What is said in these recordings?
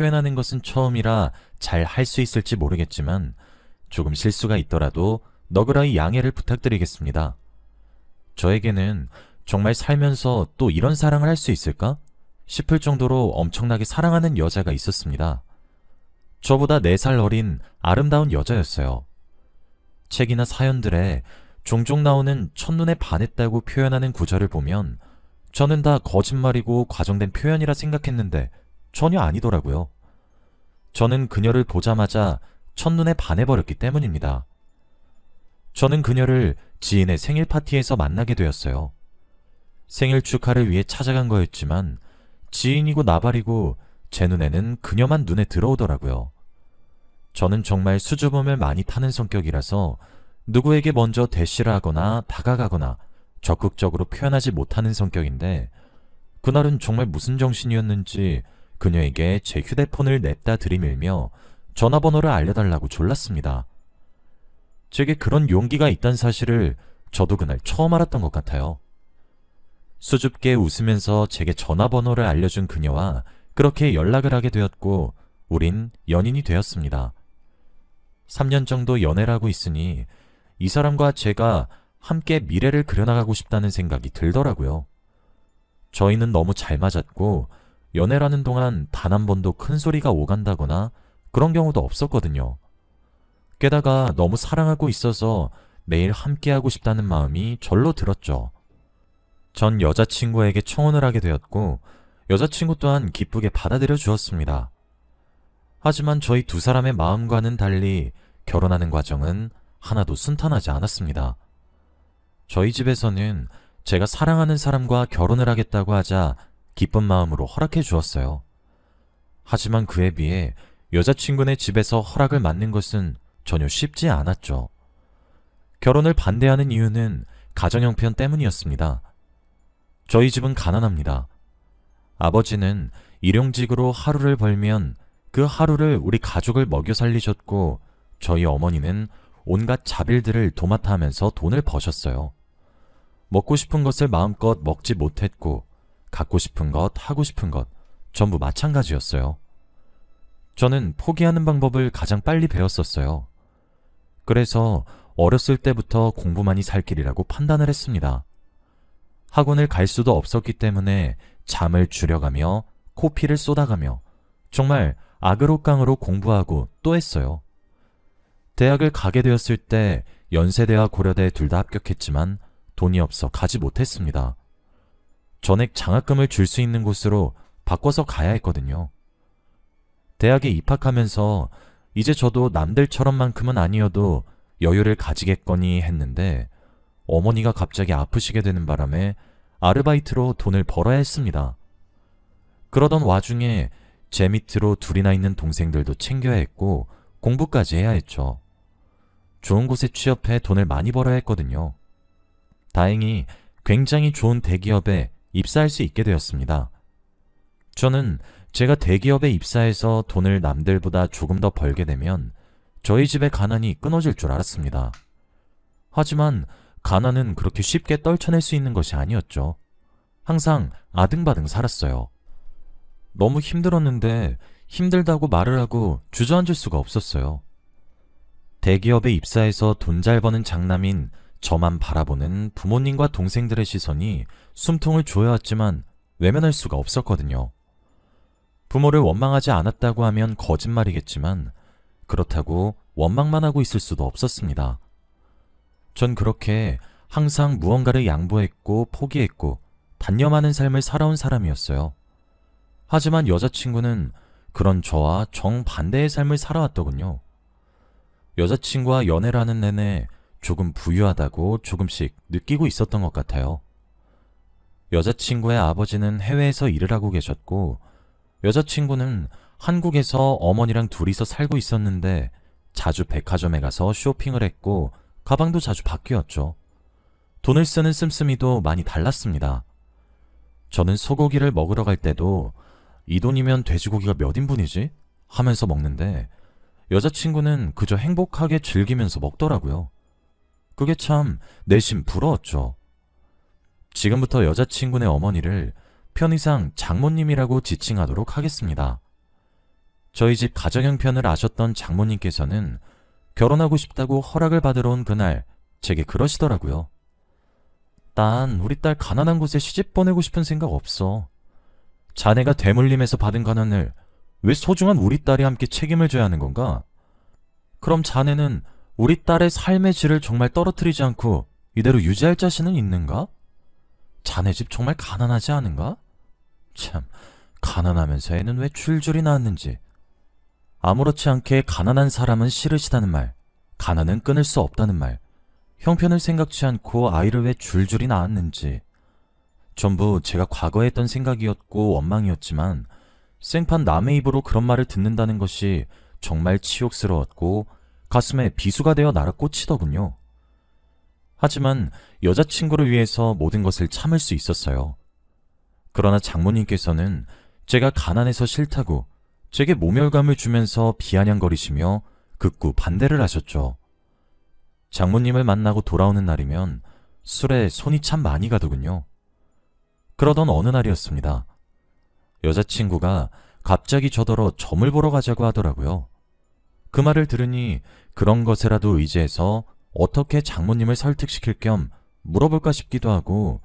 표현하는 것은 처음이라 잘 할 수 있을지 모르겠지만 조금 실수가 있더라도 너그러이 양해를 부탁드리겠습니다. 저에게는 정말 살면서 또 이런 사랑을 할 수 있을까? 싶을 정도로 엄청나게 사랑하는 여자가 있었습니다. 저보다 4살 어린 아름다운 여자였어요. 책이나 사연들에 종종 나오는 첫눈에 반했다고 표현하는 구절을 보면 저는 다 거짓말이고 과정된 표현이라 생각했는데 전혀 아니더라고요. 저는 그녀를 보자마자 첫눈에 반해버렸기 때문입니다. 저는 그녀를 지인의 생일 파티에서 만나게 되었어요. 생일 축하를 위해 찾아간 거였지만 지인이고 나발이고 제 눈에는 그녀만 눈에 들어오더라고요. 저는 정말 수줍음을 많이 타는 성격이라서 누구에게 먼저 대시를 하거나 다가가거나 적극적으로 표현하지 못하는 성격인데 그날은 정말 무슨 정신이었는지 그녀에게 제 휴대폰을 냅다 들이밀며 전화번호를 알려달라고 졸랐습니다. 제게 그런 용기가 있다는 사실을 저도 그날 처음 알았던 것 같아요. 수줍게 웃으면서 제게 전화번호를 알려준 그녀와 그렇게 연락을 하게 되었고 우린 연인이 되었습니다. 3년 정도 연애를 하고 있으니 이 사람과 제가 함께 미래를 그려나가고 싶다는 생각이 들더라고요. 저희는 너무 잘 맞았고 연애라는 동안 단 한 번도 큰 소리가 오간다거나 그런 경우도 없었거든요. 게다가 너무 사랑하고 있어서 매일 함께하고 싶다는 마음이 절로 들었죠. 전 여자친구에게 청혼을 하게 되었고 여자친구 또한 기쁘게 받아들여 주었습니다. 하지만 저희 두 사람의 마음과는 달리 결혼하는 과정은 하나도 순탄하지 않았습니다. 저희 집에서는 제가 사랑하는 사람과 결혼을 하겠다고 하자 기쁜 마음으로 허락해 주었어요. 하지만 그에 비해 여자친구네 집에서 허락을 받는 것은 전혀 쉽지 않았죠. 결혼을 반대하는 이유는 가정 형편 때문이었습니다. 저희 집은 가난합니다. 아버지는 일용직으로 하루를 벌면 그 하루를 우리 가족을 먹여 살리셨고 저희 어머니는 온갖 자빌들을 도맡아 하면서 돈을 버셨어요. 먹고 싶은 것을 마음껏 먹지 못했고 갖고 싶은 것, 하고 싶은 것 전부 마찬가지였어요. 저는 포기하는 방법을 가장 빨리 배웠었어요. 그래서 어렸을 때부터 공부만이 살 길이라고 판단을 했습니다. 학원을 갈 수도 없었기 때문에 잠을 줄여가며 코피를 쏟아가며 정말 악으로 깡으로 공부하고 또 했어요. 대학을 가게 되었을 때 연세대와 고려대 둘 다 합격했지만 돈이 없어 가지 못했습니다. 전액 장학금을 줄 수 있는 곳으로 바꿔서 가야 했거든요. 대학에 입학하면서 이제 저도 남들처럼만큼은 아니어도 여유를 가지겠거니 했는데 어머니가 갑자기 아프시게 되는 바람에 아르바이트로 돈을 벌어야 했습니다. 그러던 와중에 제 밑으로 둘이나 있는 동생들도 챙겨야 했고 공부까지 해야 했죠. 좋은 곳에 취업해 돈을 많이 벌어야 했거든요. 다행히 굉장히 좋은 대기업에 입사할 수 있게 되었습니다. 저는 제가 대기업에 입사해서 돈을 남들보다 조금 더 벌게 되면 저희 집의 가난이 끊어질 줄 알았습니다. 하지만 가난은 그렇게 쉽게 떨쳐낼 수 있는 것이 아니었죠. 항상 아등바등 살았어요. 너무 힘들었는데 힘들다고 말을 하고 주저앉을 수가 없었어요. 대기업에 입사해서 돈 잘 버는 장남인 저만 바라보는 부모님과 동생들의 시선이 숨통을 조여왔지만 외면할 수가 없었거든요. 부모를 원망하지 않았다고 하면 거짓말이겠지만 그렇다고 원망만 하고 있을 수도 없었습니다. 전 그렇게 항상 무언가를 양보했고 포기했고 단념하는 삶을 살아온 사람이었어요. 하지만 여자친구는 그런 저와 정반대의 삶을 살아왔더군요. 여자친구와 연애를 하는 내내 조금 부유하다고 조금씩 느끼고 있었던 것 같아요. 여자친구의 아버지는 해외에서 일을 하고 계셨고 여자친구는 한국에서 어머니랑 둘이서 살고 있었는데 자주 백화점에 가서 쇼핑을 했고 가방도 자주 바뀌었죠. 돈을 쓰는 씀씀이도 많이 달랐습니다. 저는 소고기를 먹으러 갈 때도 이 돈이면 돼지고기가 몇 인분이지? 하면서 먹는데 여자친구는 그저 행복하게 즐기면서 먹더라고요. 그게 참 내심 부러웠죠. 지금부터 여자친구네 어머니를 편의상 장모님이라고 지칭하도록 하겠습니다. 저희 집 가정 형편을 아셨던 장모님께서는 결혼하고 싶다고 허락을 받으러 온 그날 제게 그러시더라고요. 난 우리 딸 가난한 곳에 시집 보내고 싶은 생각 없어. 자네가 대물림에서 받은 가난을 왜 소중한 우리 딸이 함께 책임을 져야 하는 건가? 그럼 자네는 우리 딸의 삶의 질을 정말 떨어뜨리지 않고 이대로 유지할 자신은 있는가? 자네 집 정말 가난하지 않은가? 참, 가난하면서 애는 왜 줄줄이 낳았는지. 아무렇지 않게 가난한 사람은 싫으시다는 말, 가난은 끊을 수 없다는 말, 형편을 생각지 않고 아이를 왜 줄줄이 낳았는지. 전부 제가 과거에 했던 생각이었고 원망이었지만 생판 남의 입으로 그런 말을 듣는다는 것이 정말 치욕스러웠고 가슴에 비수가 되어 날아 꽂히더군요. 하지만 여자친구를 위해서 모든 것을 참을 수 있었어요. 그러나 장모님께서는 제가 가난해서 싫다고 제게 모멸감을 주면서 비아냥거리시며 극구 반대를 하셨죠. 장모님을 만나고 돌아오는 날이면 술에 손이 참 많이 가더군요. 그러던 어느 날이었습니다. 여자친구가 갑자기 저더러 점을 보러 가자고 하더라고요. 그 말을 들으니 그런 것에라도 의지해서 어떻게 장모님을 설득시킬 겸 물어볼까 싶기도 하고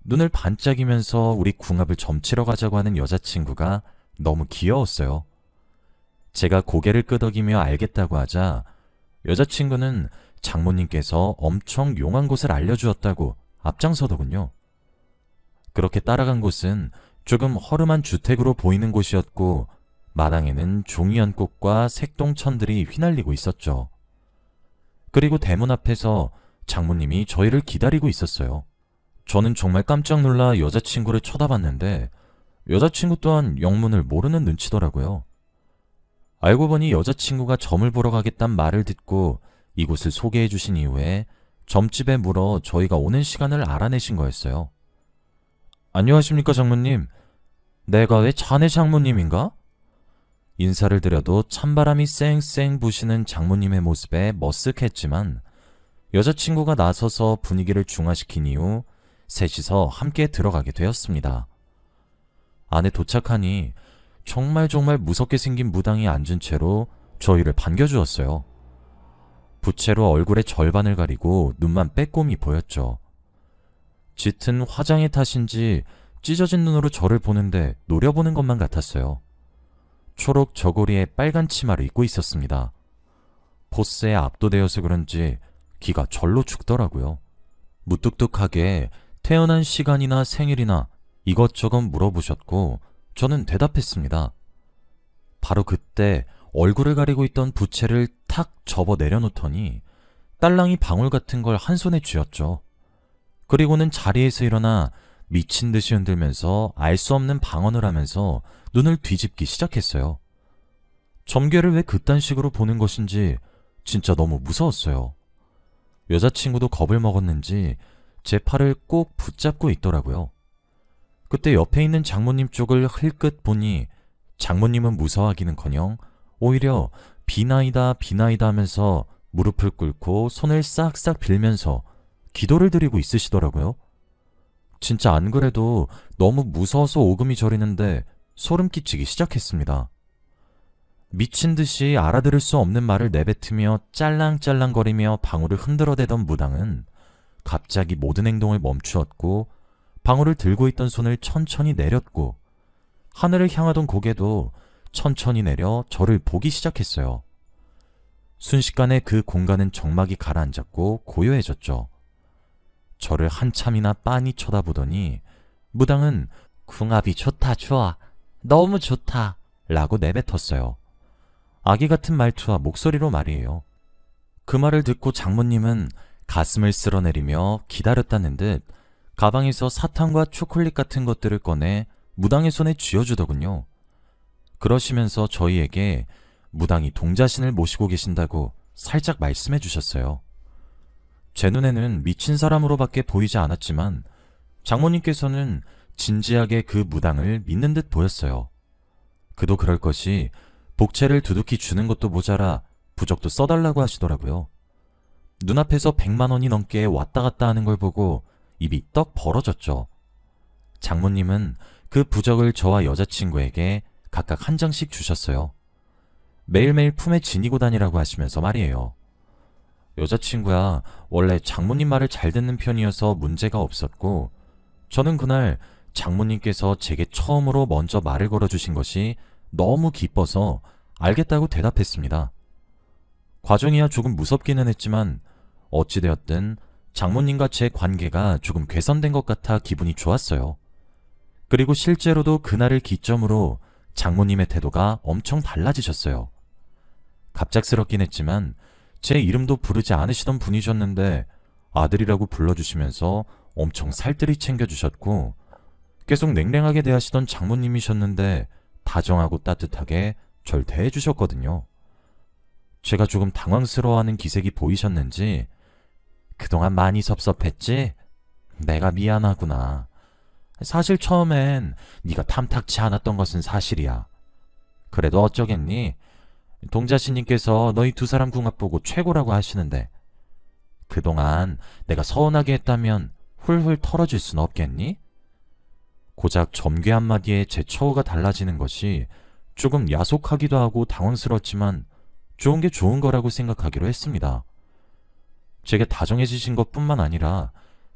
눈을 반짝이면서 우리 궁합을 점치러 가자고 하는 여자친구가 너무 귀여웠어요. 제가 고개를 끄덕이며 알겠다고 하자 여자친구는 장모님께서 엄청 용한 곳을 알려주었다고 앞장서더군요. 그렇게 따라간 곳은 조금 허름한 주택으로 보이는 곳이었고 마당에는 종이연꽃과 색동천들이 휘날리고 있었죠. 그리고 대문 앞에서 장모님이 저희를 기다리고 있었어요. 저는 정말 깜짝 놀라 여자친구를 쳐다봤는데 여자친구 또한 영문을 모르는 눈치더라고요. 알고 보니 여자친구가 점을 보러 가겠단 말을 듣고 이곳을 소개해 주신 이후에 점집에 물어 저희가 오는 시간을 알아내신 거였어요. 안녕하십니까 장모님. 내가 왜 자네 장모님인가? 인사를 드려도 찬바람이 쌩쌩 부시는 장모님의 모습에 머쓱했지만 여자친구가 나서서 분위기를 중화시킨 이후 셋이서 함께 들어가게 되었습니다. 안에 도착하니 정말 무섭게 생긴 무당이 앉은 채로 저희를 반겨주었어요. 부채로 얼굴의 절반을 가리고 눈만 빼꼼히 보였죠. 짙은 화장의 탓인지 찢어진 눈으로 저를 보는데 노려보는 것만 같았어요. 초록 저고리에 빨간 치마를 입고 있었습니다. 포스에 압도되어서 그런지 기가 절로 죽더라고요. 무뚝뚝하게 태어난 시간이나 생일이나 이것저것 물어보셨고 저는 대답했습니다. 바로 그때 얼굴을 가리고 있던 부채를 탁 접어 내려놓더니 딸랑이 방울 같은 걸 한 손에 쥐었죠. 그리고는 자리에서 일어나 미친 듯이 흔들면서 알 수 없는 방언을 하면서 눈을 뒤집기 시작했어요. 점괘를 왜 그딴 식으로 보는 것인지 진짜 너무 무서웠어요. 여자친구도 겁을 먹었는지 제 팔을 꼭 붙잡고 있더라고요. 그때 옆에 있는 장모님 쪽을 흘끗 보니 장모님은 무서워하기는커녕 오히려 비나이다 하면서 무릎을 꿇고 손을 싹싹 빌면서 기도를 드리고 있으시더라고요. 진짜 안 그래도 너무 무서워서 오금이 저리는데 소름 끼치기 시작했습니다. 미친 듯이 알아들을 수 없는 말을 내뱉으며 짤랑짤랑거리며 방울을 흔들어대던 무당은 갑자기 모든 행동을 멈추었고 방울을 들고 있던 손을 천천히 내렸고 하늘을 향하던 고개도 천천히 내려 저를 보기 시작했어요. 순식간에 그 공간은 정막이 가라앉았고 고요해졌죠. 저를 한참이나 빤히 쳐다보더니 무당은 궁합이 좋다 좋아 너무 좋다 라고 내뱉었어요. 아기 같은 말투와 목소리로 말이에요. 그 말을 듣고 장모님은 가슴을 쓸어내리며 기다렸다는 듯 가방에서 사탕과 초콜릿 같은 것들을 꺼내 무당의 손에 쥐어주더군요. 그러시면서 저희에게 무당이 동자신을 모시고 계신다고 살짝 말씀해 주셨어요. 제 눈에는 미친 사람으로밖에 보이지 않았지만 장모님께서는 진지하게 그 무당을 믿는 듯 보였어요. 그도 그럴 것이 복채를 두둑히 주는 것도 모자라 부적도 써달라고 하시더라고요. 눈앞에서 100만 원이 넘게 왔다 갔다 하는 걸 보고 입이 떡 벌어졌죠. 장모님은 그 부적을 저와 여자친구에게 각각 한 장씩 주셨어요. 매일매일 품에 지니고 다니라고 하시면서 말이에요. 여자친구야 원래 장모님 말을 잘 듣는 편이어서 문제가 없었고, 저는 그날 장모님께서 제게 처음으로 먼저 말을 걸어주신 것이 너무 기뻐서 알겠다고 대답했습니다. 과정이야 조금 무섭기는 했지만 어찌되었든 장모님과 제 관계가 조금 개선된 것 같아 기분이 좋았어요. 그리고 실제로도 그날을 기점으로 장모님의 태도가 엄청 달라지셨어요. 갑작스럽긴 했지만 제 이름도 부르지 않으시던 분이셨는데 아들이라고 불러주시면서 엄청 살뜰히 챙겨주셨고, 계속 냉랭하게 대하시던 장모님이셨는데 다정하고 따뜻하게 절 대해주셨거든요. 제가 조금 당황스러워하는 기색이 보이셨는지 "그동안 많이 섭섭했지? 내가 미안하구나. 사실 처음엔 네가 탐탁치 않았던 것은 사실이야. 그래도 어쩌겠니? 동자씨님께서 너희 두 사람 궁합 보고 최고라고 하시는데 그동안 내가 서운하게 했다면 훌훌 털어줄 순 없겠니?" 고작 점괘 한마디에 제 처우가 달라지는 것이 조금 야속하기도 하고 당황스럽지만 좋은 게 좋은 거라고 생각하기로 했습니다. 제게 다정해지신 것뿐만 아니라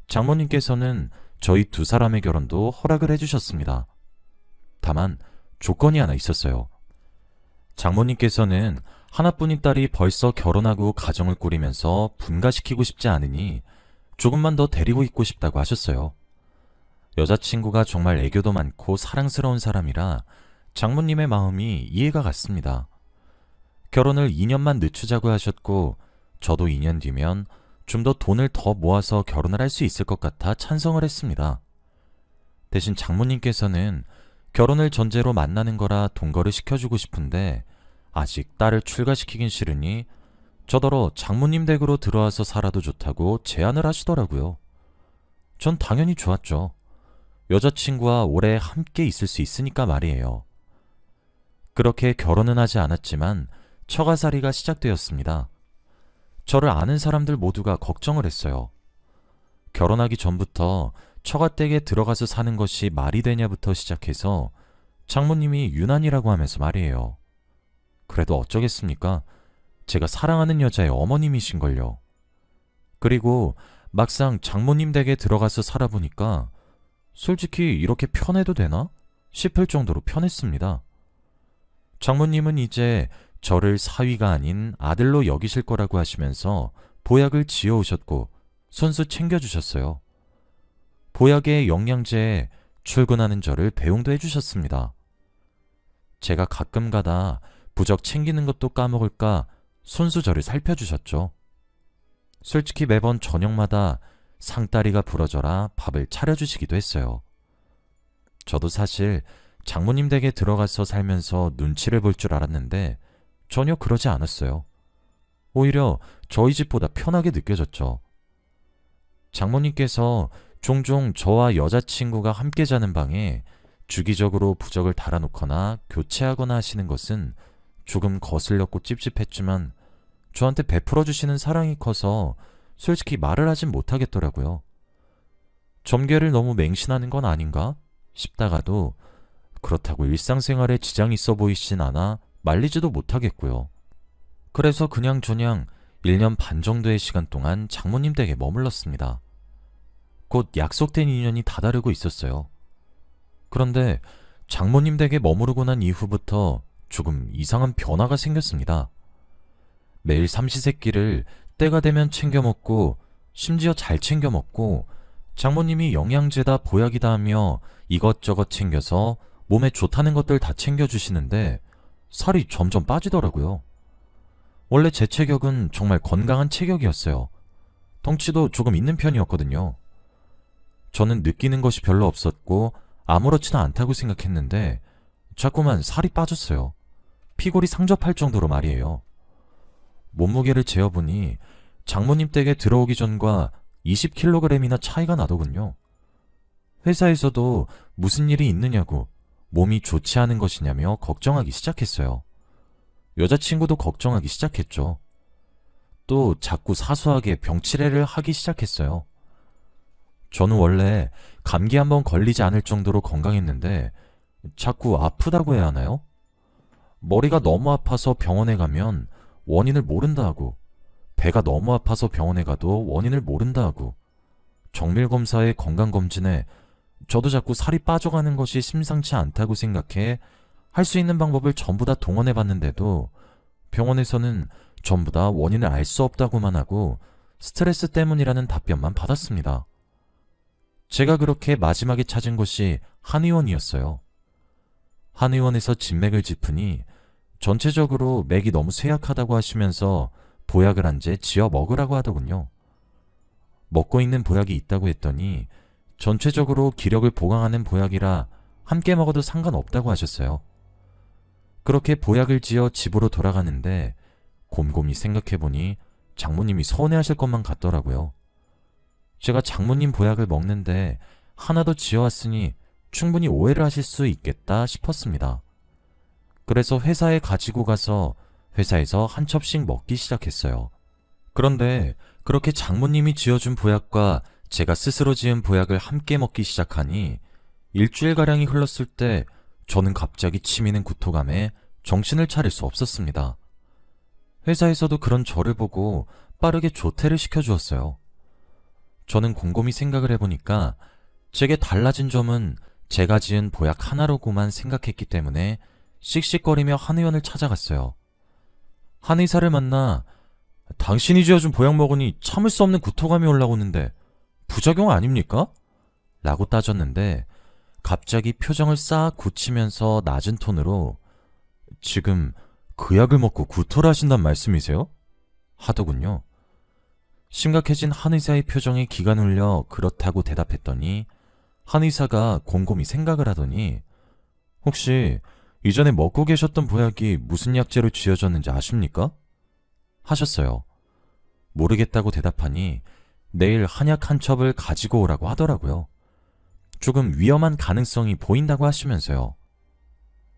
장모님께서는 저희 두 사람의 결혼도 허락을 해주셨습니다. 다만 조건이 하나 있었어요. 장모님께서는 하나뿐인 딸이 벌써 결혼하고 가정을 꾸리면서 분가시키고 싶지 않으니 조금만 더 데리고 있고 싶다고 하셨어요. 여자친구가 정말 애교도 많고 사랑스러운 사람이라 장모님의 마음이 이해가 갔습니다. 결혼을 2년만 늦추자고 하셨고, 저도 2년 뒤면 좀 더 돈을 더 모아서 결혼을 할 수 있을 것 같아 찬성을 했습니다. 대신 장모님께서는 결혼을 전제로 만나는 거라 동거를 시켜주고 싶은데 아직 딸을 출가시키긴 싫으니 저더러 장모님 댁으로 들어와서 살아도 좋다고 제안을 하시더라고요. 전 당연히 좋았죠. 여자친구와 오래 함께 있을 수 있으니까 말이에요. 그렇게 결혼은 하지 않았지만 처가살이가 시작되었습니다. 저를 아는 사람들 모두가 걱정을 했어요. 결혼하기 전부터 처가댁에 들어가서 사는 것이 말이 되냐부터 시작해서 장모님이 유난이라고 하면서 말이에요. 그래도 어쩌겠습니까? 제가 사랑하는 여자의 어머님이신걸요. 그리고 막상 장모님 댁에 들어가서 살아보니까 솔직히 이렇게 편해도 되나? 싶을 정도로 편했습니다. 장모님은 이제 저를 사위가 아닌 아들로 여기실 거라고 하시면서 보약을 지어오셨고 손수 챙겨주셨어요. 보약의 영양제에 출근하는 저를 배웅도 해주셨습니다. 제가 가끔 가다 부적 챙기는 것도 까먹을까 손수 저를 살펴주셨죠. 솔직히 매번 저녁마다 상다리가 부러져라 밥을 차려주시기도 했어요. 저도 사실 장모님 댁에 들어가서 살면서 눈치를 볼 줄 알았는데 전혀 그러지 않았어요. 오히려 저희 집보다 편하게 느껴졌죠. 장모님께서 종종 저와 여자친구가 함께 자는 방에 주기적으로 부적을 달아놓거나 교체하거나 하시는 것은 조금 거슬렸고 찝찝했지만 저한테 베풀어 주시는 사랑이 커서 솔직히 말을 하진 못하겠더라고요. 점괘를 너무 맹신하는 건 아닌가 싶다가도 그렇다고 일상생활에 지장이 있어 보이진 않아 말리지도 못하겠고요. 그래서 그냥저냥 1년 반 정도의 시간 동안 장모님 댁에 머물렀습니다. 곧 약속된 인연이 다다르고 있었어요. 그런데 장모님 댁에 머무르고 난 이후부터 조금 이상한 변화가 생겼습니다. 매일 삼시세끼를 때가 되면 챙겨 먹고, 심지어 잘 챙겨 먹고, 장모님이 영양제다 보약이다 하며 이것저것 챙겨서 몸에 좋다는 것들 다 챙겨주시는데 살이 점점 빠지더라고요. 원래 제 체격은 정말 건강한 체격이었어요. 덩치도 조금 있는 편이었거든요. 저는 느끼는 것이 별로 없었고 아무렇지도 않다고 생각했는데 자꾸만 살이 빠졌어요. 피골이 상접할 정도로 말이에요. 몸무게를 재어보니 장모님 댁에 들어오기 전과 20kg이나 차이가 나더군요. 회사에서도 무슨 일이 있느냐고, 몸이 좋지 않은 것이냐며 걱정하기 시작했어요. 여자친구도 걱정하기 시작했죠. 또 자꾸 사소하게 병치레를 하기 시작했어요. 저는 원래 감기 한번 걸리지 않을 정도로 건강했는데 자꾸 아프다고 해야 하나요? 머리가 너무 아파서 병원에 가면 원인을 모른다 하고, 배가 너무 아파서 병원에 가도 원인을 모른다 하고, 정밀검사에 건강검진에 저도 자꾸 살이 빠져가는 것이 심상치 않다고 생각해 할 수 있는 방법을 전부 다 동원해 봤는데도 병원에서는 전부 다 원인을 알 수 없다고만 하고 스트레스 때문이라는 답변만 받았습니다. 제가 그렇게 마지막에 찾은 곳이 한의원이었어요. 한의원에서 진맥을 짚으니 전체적으로 맥이 너무 쇠약하다고 하시면서 보약을 한 제 지어 먹으라고 하더군요. 먹고 있는 보약이 있다고 했더니 전체적으로 기력을 보강하는 보약이라 함께 먹어도 상관없다고 하셨어요. 그렇게 보약을 지어 집으로 돌아가는데 곰곰이 생각해보니 장모님이 서운해하실 것만 같더라고요. 제가 장모님 보약을 먹는데 하나 더 지어왔으니 충분히 오해를 하실 수 있겠다 싶었습니다. 그래서 회사에 가지고 가서 회사에서 한 첩씩 먹기 시작했어요. 그런데 그렇게 장모님이 지어준 보약과 제가 스스로 지은 보약을 함께 먹기 시작하니 일주일가량이 흘렀을 때 저는 갑자기 치미는 구토감에 정신을 차릴 수 없었습니다. 회사에서도 그런 저를 보고 빠르게 조퇴를 시켜주었어요. 저는 곰곰이 생각을 해보니까 제게 달라진 점은 제가 지은 보약 하나로고만 생각했기 때문에 씩씩거리며 한의원을 찾아갔어요. 한의사를 만나 당신이 지어준 보약 먹으니 참을 수 없는 구토감이 올라오는데 부작용 아닙니까? 라고 따졌는데 갑자기 표정을 싹 굳히면서 낮은 톤으로 지금 그 약을 먹고 구토를 하신단 말씀이세요? 하더군요. 심각해진 한의사의 표정에 기가 눌려 그렇다고 대답했더니 한의사가 곰곰이 생각을 하더니 혹시 이전에 먹고 계셨던 보약이 무슨 약재로 지어졌는지 아십니까? 하셨어요. 모르겠다고 대답하니 내일 한약 한 첩을 가지고 오라고 하더라고요. 조금 위험한 가능성이 보인다고 하시면서요.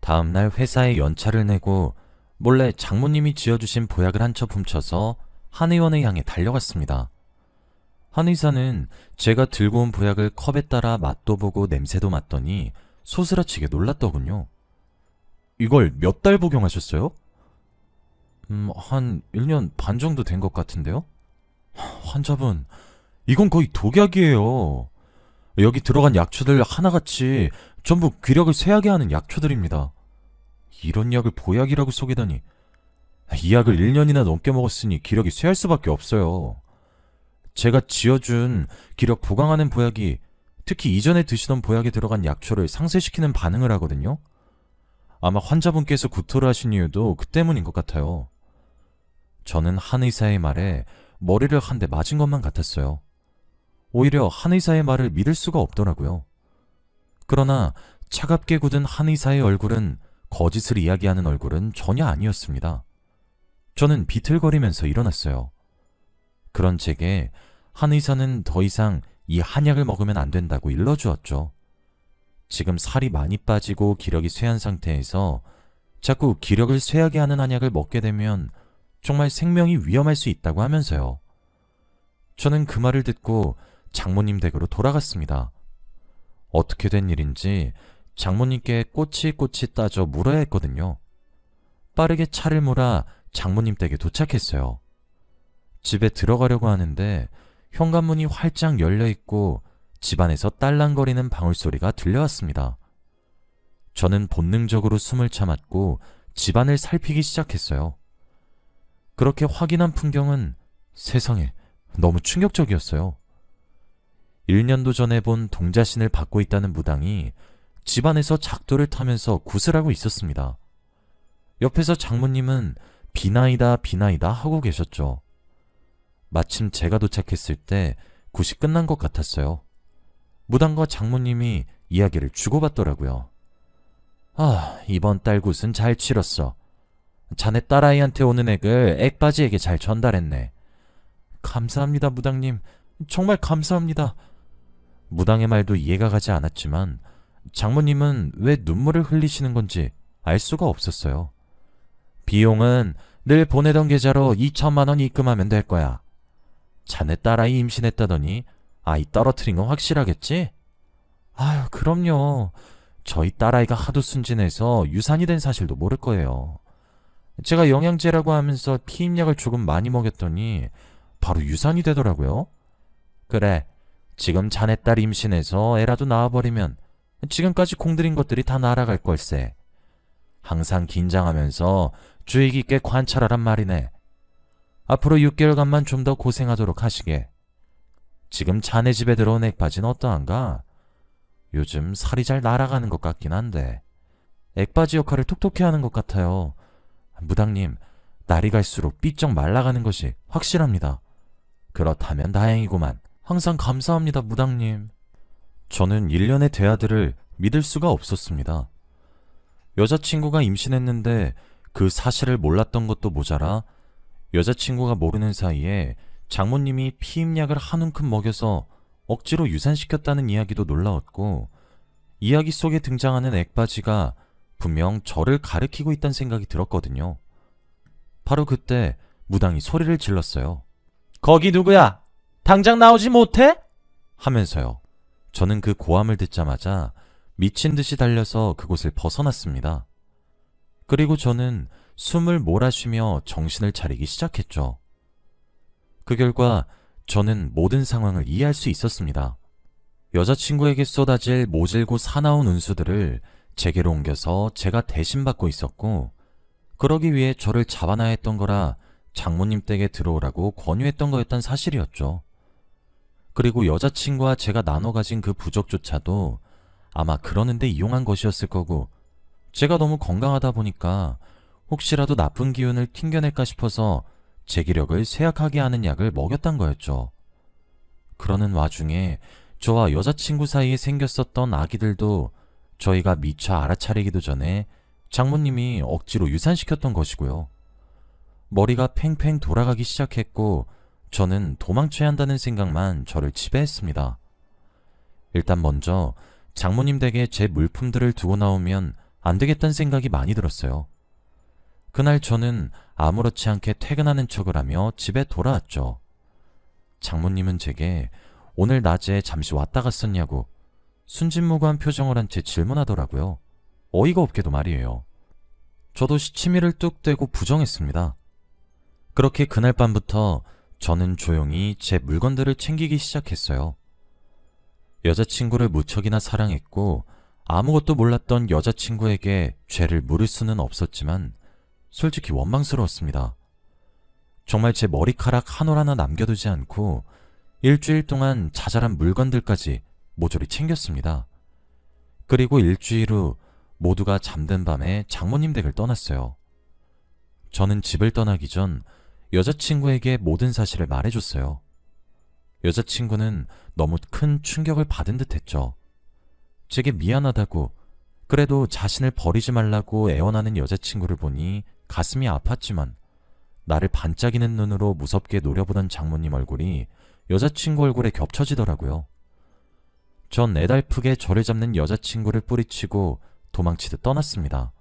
다음날 회사에 연차를 내고 몰래 장모님이 지어주신 보약을 한 첩 훔쳐서 한의원을 향해 달려갔습니다. 한의사는 제가 들고 온 보약을 컵에 따라 맛도 보고 냄새도 맡더니 소스라치게 놀랐더군요. 이걸 몇 달 복용하셨어요? 한 1년 반 정도 된 것 같은데요? 환자분, 이건 거의 독약이에요. 여기 들어간 약초들 하나같이 전부 기력을 쇠하게 하는 약초들입니다. 이런 약을 보약이라고 속이다니. 이 약을 1년이나 넘게 먹었으니 기력이 쇠할 수밖에 없어요. 제가 지어준 기력 보강하는 보약이 특히 이전에 드시던 보약에 들어간 약초를 상쇄시키는 반응을 하거든요. 아마 환자분께서 구토를 하신 이유도 그 때문인 것 같아요. 저는 한의사의 말에 머리를 한 대 맞은 것만 같았어요. 오히려 한의사의 말을 믿을 수가 없더라고요. 그러나 차갑게 굳은 한의사의 얼굴은 거짓을 이야기하는 얼굴은 전혀 아니었습니다. 저는 비틀거리면서 일어났어요. 그런 제게 한의사는 더 이상 이 한약을 먹으면 안 된다고 일러주었죠. 지금 살이 많이 빠지고 기력이 쇠한 상태에서 자꾸 기력을 쇠하게 하는 한약을 먹게 되면 정말 생명이 위험할 수 있다고 하면서요. 저는 그 말을 듣고 장모님 댁으로 돌아갔습니다. 어떻게 된 일인지 장모님께 꼬치꼬치 따져 물어야 했거든요. 빠르게 차를 몰아 장모님 댁에 도착했어요. 집에 들어가려고 하는데 현관문이 활짝 열려있고 집안에서 딸랑거리는 방울소리가 들려왔습니다. 저는 본능적으로 숨을 참았고 집안을 살피기 시작했어요. 그렇게 확인한 풍경은 세상에 너무 충격적이었어요. 1년도 전에 본 동자신을 받고 있다는 무당이 집안에서 작도를 타면서 구슬하고 있었습니다. 옆에서 장모님은 비나이다 비나이다 하고 계셨죠. 마침 제가 도착했을 때 굿이 끝난 것 같았어요. 무당과 장모님이 이야기를 주고받더라고요. 이번 달 굿은 잘 치렀어. 자네 딸아이한테 오는 액을 액바지에게 잘 전달했네. 감사합니다, 무당님. 정말 감사합니다. 무당의 말도 이해가 가지 않았지만 장모님은 왜 눈물을 흘리시는 건지 알 수가 없었어요. 비용은 늘 보내던 계좌로 2천만 원 입금하면 될 거야. 자네 딸아이 임신했다더니 아이 떨어뜨린 건 확실하겠지? 아유, 그럼요. 저희 딸아이가 하도 순진해서 유산이 된 사실도 모를 거예요. 제가 영양제라고 하면서 피임약을 조금 많이 먹였더니 바로 유산이 되더라고요. 그래, 지금 자네 딸 임신해서 애라도 낳아버리면 지금까지 공들인 것들이 다 날아갈 걸세. 항상 긴장하면서 주의 깊게 관찰하란 말이네. 앞으로 6개월간만 좀 더 고생하도록 하시게. 지금 자네 집에 들어온 액바지는 어떠한가? 요즘 살이 잘 날아가는 것 같긴 한데 액바지 역할을 톡톡히 하는 것 같아요. 무당님, 날이 갈수록 삐쩍 말라가는 것이 확실합니다. 그렇다면 다행이구만. 항상 감사합니다, 무당님. 저는 1년의 대아들을 믿을 수가 없었습니다. 여자친구가 임신했는데 그 사실을 몰랐던 것도 모자라 여자친구가 모르는 사이에 장모님이 피임약을 한 움큼 먹여서 억지로 유산시켰다는 이야기도 놀라웠고, 이야기 속에 등장하는 액바지가 분명 저를 가리키고 있다는 생각이 들었거든요. 바로 그때 무당이 소리를 질렀어요. 거기 누구야? 당장 나오지 못해? 하면서요. 저는 그 고함을 듣자마자 미친 듯이 달려서 그곳을 벗어났습니다. 그리고 저는 숨을 몰아쉬며 정신을 차리기 시작했죠. 그 결과 저는 모든 상황을 이해할 수 있었습니다. 여자친구에게 쏟아질 모질고 사나운 운수들을 제게로 옮겨서 제가 대신 받고 있었고, 그러기 위해 저를 잡아놔야 했던 거라 장모님 댁에 들어오라고 권유했던 거였단 사실이었죠. 그리고 여자친구와 제가 나눠 가진 그 부적조차도 아마 그러는데 이용한 것이었을 거고, 제가 너무 건강하다 보니까 혹시라도 나쁜 기운을 튕겨낼까 싶어서 제 기력을 쇠약하게 하는 약을 먹였단 거였죠. 그러는 와중에 저와 여자친구 사이에 생겼었던 아기들도 저희가 미처 알아차리기도 전에 장모님이 억지로 유산시켰던 것이고요. 머리가 팽팽 돌아가기 시작했고 저는 도망쳐야 한다는 생각만 저를 지배했습니다. 일단 먼저 장모님 댁에 제 물품들을 두고 나오면 안 되겠다는 생각이 많이 들었어요. 그날 저는 아무렇지 않게 퇴근하는 척을 하며 집에 돌아왔죠. 장모님은 제게 오늘 낮에 잠시 왔다 갔었냐고 순진무구한 표정을 한 채 질문하더라고요. 어이가 없게도 말이에요. 저도 시치미를 뚝 떼고 부정했습니다. 그렇게 그날 밤부터 저는 조용히 제 물건들을 챙기기 시작했어요. 여자친구를 무척이나 사랑했고 아무것도 몰랐던 여자친구에게 죄를 물을 수는 없었지만 솔직히 원망스러웠습니다. 정말 제 머리카락 한 올 하나 남겨두지 않고 일주일 동안 자잘한 물건들까지 모조리 챙겼습니다. 그리고 일주일 후 모두가 잠든 밤에 장모님 댁을 떠났어요. 저는 집을 떠나기 전 여자친구에게 모든 사실을 말해줬어요. 여자친구는 너무 큰 충격을 받은 듯 했죠. 제게 미안하다고, 그래도 자신을 버리지 말라고 애원하는 여자친구를 보니 가슴이 아팠지만 나를 반짝이는 눈으로 무섭게 노려보던 장모님 얼굴이 여자친구 얼굴에 겹쳐지더라고요. 전 애달프게 저를 잡는 여자친구를 뿌리치고 도망치듯 떠났습니다.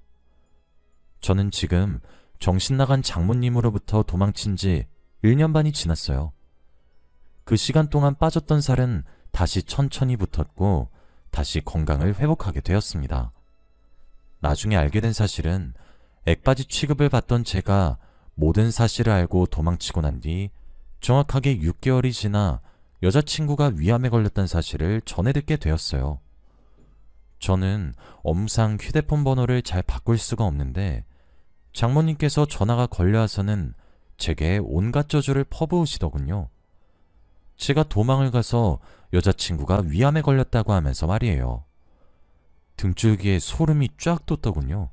저는 지금 정신나간 장모님으로부터 도망친 지 1년 반이 지났어요. 그 시간 동안 빠졌던 살은 다시 천천히 붙었고 다시 건강을 회복하게 되었습니다. 나중에 알게 된 사실은 액바지 취급을 받던 제가 모든 사실을 알고 도망치고 난 뒤 정확하게 6개월이 지나 여자친구가 위암에 걸렸다는 사실을 전해 듣게 되었어요. 저는 업무상 휴대폰 번호를 잘 바꿀 수가 없는데 장모님께서 전화가 걸려와서는 제게 온갖 저주를 퍼부으시더군요. 제가 도망을 가서 여자친구가 위암에 걸렸다고 하면서 말이에요. 등줄기에 소름이 쫙 돋더군요.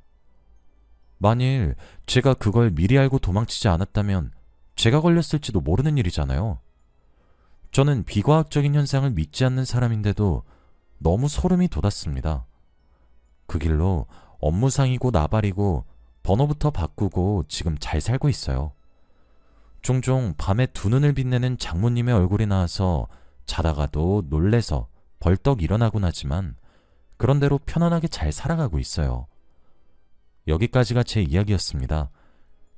만일 제가 그걸 미리 알고 도망치지 않았다면 제가 걸렸을지도 모르는 일이잖아요. 저는 비과학적인 현상을 믿지 않는 사람인데도 너무 소름이 돋았습니다. 그 길로 업무상이고 나발이고 번호부터 바꾸고 지금 잘 살고 있어요. 종종 밤에 두 눈을 빛내는 장모님의 얼굴이 나와서 자다가도 놀래서 벌떡 일어나곤 하지만 그런대로 편안하게 잘 살아가고 있어요. 여기까지가 제 이야기였습니다.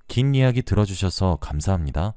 긴 이야기 들어주셔서 감사합니다.